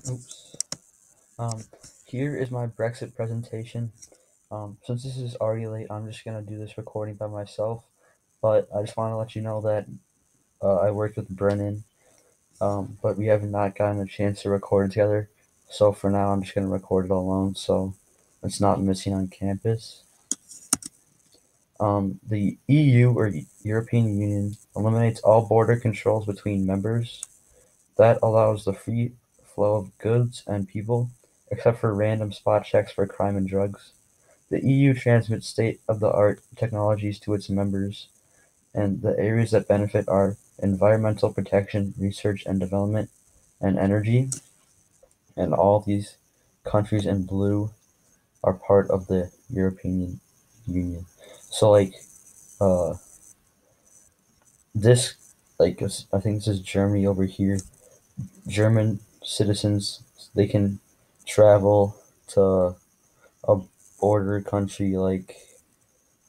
Oops. Um, Here is my Brexit presentation. Since this is already late, I'm just gonna do this recording by myself. But I just want to let you know that I worked with Brennan, but we have not gotten a chance to record together. So for now, I'm just gonna record it alone, so it's not missing on campus. The EU, or European Union, eliminates all border controls between members. That allows the free flow of goods and people, except for random spot checks for crime and drugs. The EU transmits state-of-the-art technologies to its members, and the areas that benefit are environmental protection, research and development, and energy. And all these countries in blue are part of the European Union. So, uh, this, I think this is Germany over here. German citizens, they can travel to a border country like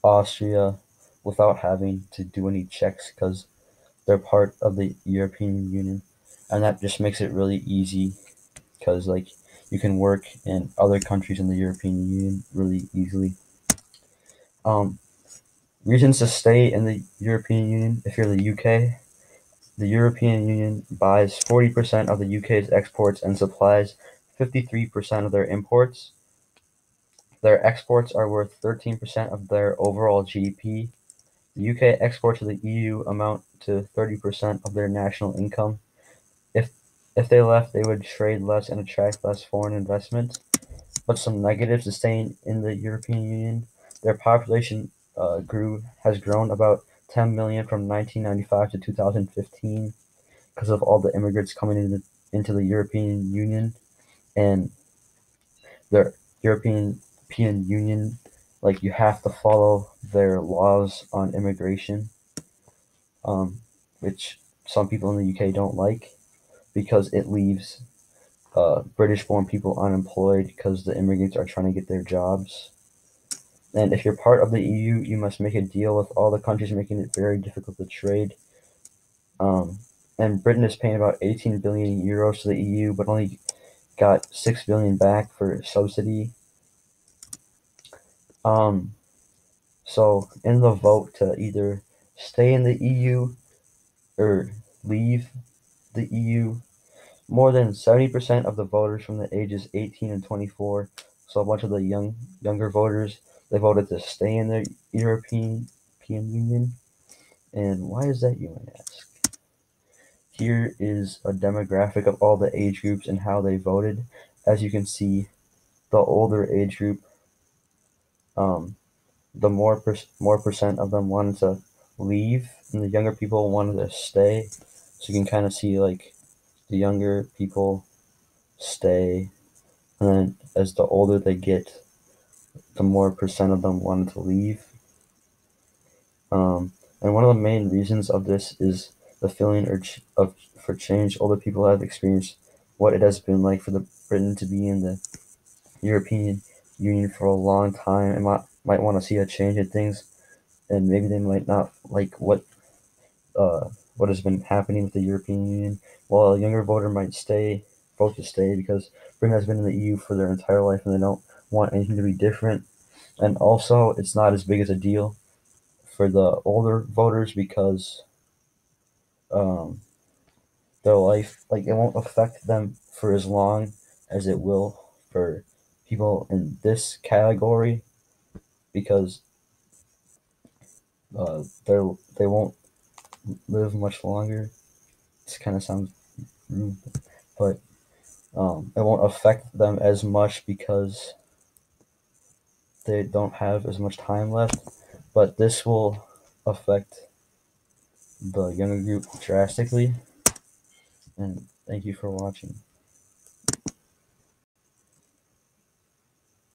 Austria without having to do any checks because they're part of the European Union, and that just makes it really easy because you can work in other countries in the European Union really easily. Um, Reasons to stay in the European Union if you're the UK. The European Union buys 40% of the UK's exports and supplies 53% of their imports. Their exports are worth 13% of their overall GDP. The UK exports to the EU amount to 30% of their national income. If if they left, they would trade less and attract less foreign investment. But some negatives to staying in the European Union: their population has grown about 10 million from 1995 to 2015 because of all the immigrants coming into the European Union, and the European Union, like, you have to follow their laws on immigration, um, which some people in the UK don't like because it leaves British-born people unemployed because the immigrants are trying to get their jobs. And if you're part of the EU, you must make a deal with all the countries, making it very difficult to trade. And Britain is paying about 18 billion euros to the EU, but only got 6 billion back for subsidy. So in the vote to either stay in the EU or leave the EU, more than 70% of the voters from the ages 18 and 24, so a bunch of the younger voters, they voted to stay in the European Union. And why is that, you might ask? Here is a demographic of all the age groups and how they voted. As you can see, the older age group, the more percent of them wanted to leave, and the younger people wanted to stay. So you can kind of see, like, the younger people stay, and then as the older they get, the more percent of them wanted to leave. And one of the main reasons of this is the feeling for change. Older people have experienced what it has been like for the Britain to be in the European Union for a long time, and might want to see a change in things, and maybe they might not like what has been happening with the European Union, while a younger voter might vote to stay because Britain has been in the EU for their entire life and they don't want anything to be different. And also, it's not as big as a deal for the older voters because um, their life, like, it won't affect them for as long as it will for people in this category because they won't live much longer. This kind of sounds rude, but it won't affect them as much because they don't have as much time left. But this will affect the younger group drastically. And thank you for watching.